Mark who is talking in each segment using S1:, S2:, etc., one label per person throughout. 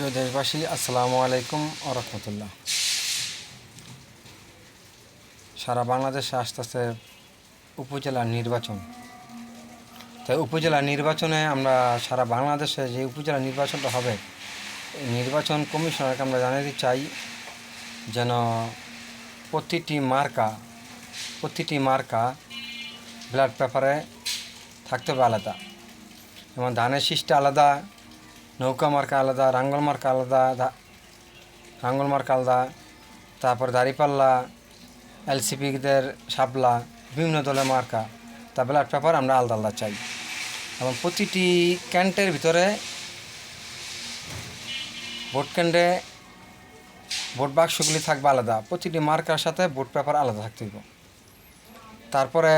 S1: প্রিয় দেশবাসী, আসসালামু আলাইকুম ও রহমতুল্লাহ। সারা বাংলাদেশে আস্তে আস্তে উপজেলা নির্বাচন। তাই উপজেলা নির্বাচনে আমরা সারা বাংলাদেশে যে উপজেলা নির্বাচনটা হবে, এই নির্বাচন কমিশনারকে আমরা জানাতে চাই যেন প্রতিটি মার্কা ব্যালট পেপারে থাকতে হবে আলাদা। যেমন ধানের শীষটা আলাদা, নৌকা মার্কা আলাদা, লাঙ্গল মার্কা আলাদা, তারপর দাঁড়িপাল্লা, এলসিপিদের শাপলা, বিভিন্ন দলের মার্কা, তা ব্যালট পেপার আমরা আলাদা আলাদা চাই। এবং প্রতিটি ক্যান্টের ভিতরে ভোট কেন্দ্রে ভোট বাক্সগুলি থাকবে আলাদা, প্রতিটি মার্কার সাথে ভোট পেপার আলাদা থাকতে হবে। তারপরে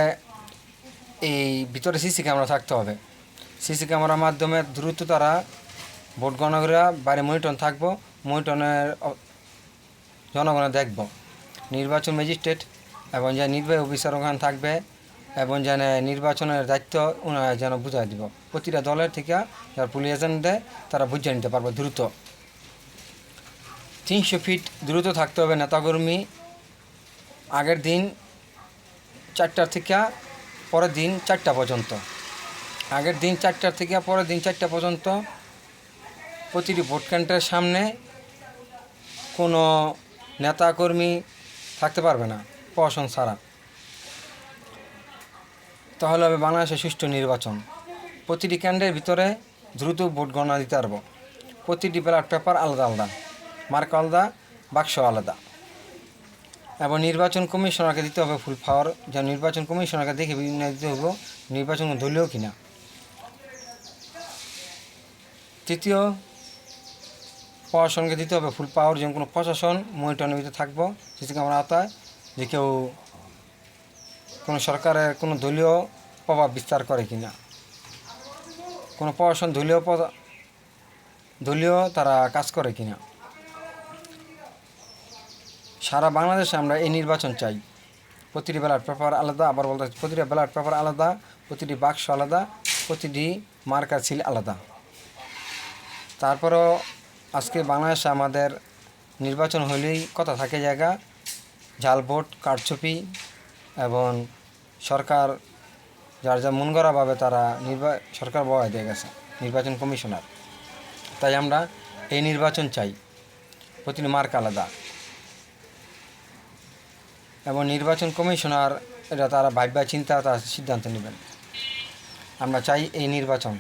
S1: এই ভিতরে সিসি ক্যামেরা থাকতে হবে। সিসি ক্যামেরার মাধ্যমে দ্রুত তারা ভোট গণনার বাইরে মনিটর থাকবো, মনিটরের জনগণের দেখব। নির্বাচন ম্যাজিস্ট্রেট এবং যে নির্বাহী অফিসার ওখানে থাকবে এবং যেন নির্বাচনের দায়িত্ব ওনারা যেন বুঝাই দিব। প্রতিটা দলের থেকে যারা পুলিশ এজেন্ট দেয় তারা বুঝিয়ে নিতে পারবে দ্রুত। 300 ফিট দ্রুত থাকতে হবে নেতাকর্মী। আগের দিন 4টা থেকে পরের দিন 4টা পর্যন্ত, আগের দিন 4টা থেকে পরের দিন 4টা পর্যন্ত প্রতিটি ভোট কেন্দ্রের সামনে কোনো নেতাকর্মী থাকতে পারবে না প্রশাসন ছাড়া। তাহলে হবে বাংলাদেশের সুষ্ঠু নির্বাচন। প্রতিটি কেন্দ্রের ভিতরে দ্রুত ভোট গণনা দিতে পারবো। প্রতিটি ব্যালট পেপার আলাদা আলাদা, মার্কা আলাদা, বাক্স আলাদা। এবং নির্বাচন কমিশনারকে দিতে হবে ফুল পাওয়ার, যেন নির্বাচন কমিশনারকে দেখে বিভিন্ন দিতে হবে নির্বাচন দলীয় কিনা। তৃতীয়, প্রশাসনকে দিতে হবে ফুল পাওয়ার, যেমন কোনো প্রশাসন মনিটরের ভিতরে থাকবো সিসি ক্যামেরা আওতায়, যে কেউ কোনো সরকারের কোনো দলীয় প্রভাব বিস্তার করে কিনা, কোনো প্রশাসন দলীয় তারা কাজ করে কিনা। সারা বাংলাদেশে আমরা এই নির্বাচন চাই। প্রতিটি ব্যালট পেপার আলাদা, আবার বলতে প্রতিটি ব্যালট পেপার আলাদা, প্রতিটি বাক্স আলাদা, প্রতিটি মার্কার সিল আলাদা। তারপরও আজকে বাংলাদেশে আমাদের নির্বাচন হলেই কথা থাকে জায়গা জাল ভোট, কারচুপি এবং সরকার যার যা মন গড়াভাবে তারা সরকার বহাই দিয়ে গেছে নির্বাচন কমিশনার। তাই আমরা এই নির্বাচন চাই, প্রতিটি মার্কা আলাদা। এবং নির্বাচন কমিশনার এটা তারা ভাববা চিন্তা তারা সিদ্ধান্ত নেবেন। আমরা চাই এই নির্বাচন।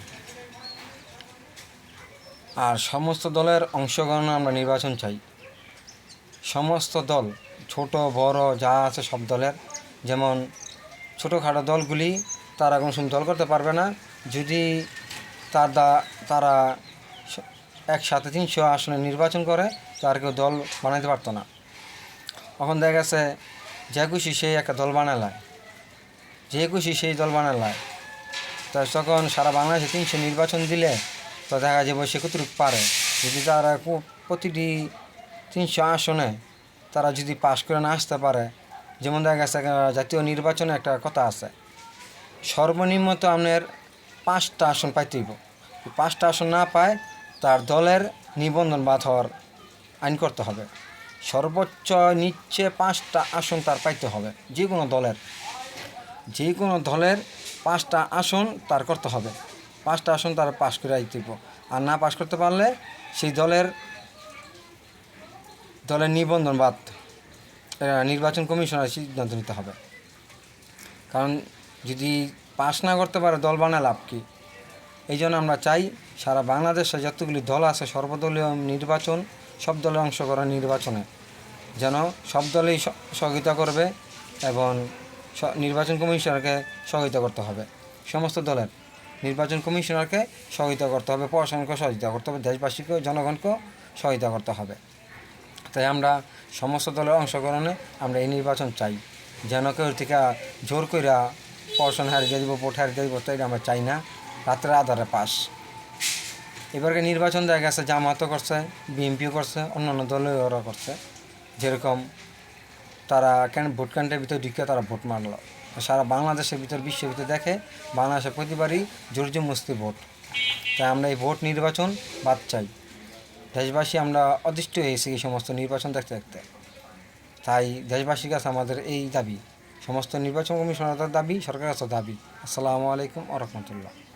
S1: আর সমস্ত দলের অংশগ্রহণে আমরা নির্বাচন চাই। সমস্ত দল, ছোট বড় যা আছে সব দলের, যেমন ছোটোখাটো দলগুলি তারা কোনো সময় দল করতে পারবে না যদি তারা একসাথে 300 আসনে নির্বাচন করে, তার কেউ দল বানাইতে পারতো না। এখন দেখা গেছে যে খুশি সেই একটা দল বানালায়, যে খুশি সেই দল বানালায়। তা তখন সারা বাংলাদেশে 300 নির্বাচন দিলে তো দেখা যাবে সে কতটুকু পারে। যদি তারা প্রতিটি 300 আসনে তারা যদি পাশ করে না আসতে পারে, যেমন দেখা গেছে জাতীয় নির্বাচনে একটা কথা আছে, সর্বনিম্ন তো আপনার 5টা আসন পাইতে হইব। 5টা আসন না পায় তার দলের নিবন্ধন বাদ হওয়ার আইন করতে হবে। সর্বোচ্চ নিচ্ছে 5টা আসন তার পাইতে হবে। যে কোনো দলের 5টা আসন তার করতে হবে। 5টা আসন তার পাশ করে আইতে হইব। আর না পাশ করতে পারলে সেই দলের নিবন্ধন বাদ নির্বাচন কমিশনের সিদ্ধান্ত নিতে হবে। কারণ যদি পাস না করতে পারে দল বানায় লাভ কি? এই জন্য আমরা চাই সারা বাংলাদেশে যতগুলি দল আছে সর্বদলীয় নির্বাচন, সব দলের অংশগ্রহণ নির্বাচনে যেন সব দলেই সহযোগিতা করবে এবং নির্বাচন কমিশনারকে সহযোগিতা করতে হবে। সমস্ত দলের নির্বাচন কমিশনারকে সহযোগিতা করতে হবে, প্রশাসনকে সহযোগিতা করতে হবে, দেশবাসীকে জনগণকেও সহযোগিতা করতে হবে। তাই আমরা সমস্ত দলের অংশগ্রহণে আমরা এই নির্বাচন চাই। যেন কেউ থেকে জোর কইরা প্রশাসন হারিয়ে দিব, ভোট হারিয়ে দিব, তাই আমরা চাই না। রাত্রের আধারে পাস। এবারকে নির্বাচন দেখা গেছে জামাতও করছে, বিএনপিও করছে, অন্যান্য দলেও ওরা করছে। যেরকম তারা ভোট কেন্দ্রের ভিতরে ঢুকে তারা ভোট মারল। সারা বাংলাদেশের ভিতর, বিশ্বের ভিতরে দেখে বাংলাদেশের প্রতিবারই জোরজুমস্তি ভোট। তাই আমরা এই ভোট নির্বাচন বাদ চাই। দেশবাসী আমরা অতিষ্ঠ হয়েছি এই সমস্ত নির্বাচন দেখতে দেখতে। তাই দেশবাসীর কাছে আমাদের এই দাবি, সমস্ত নির্বাচন কমিশনারদের দাবি, সরকারের কাছে দাবি। আসসালামু আলাইকুম ওয়া রাহমাতুল্লাহ।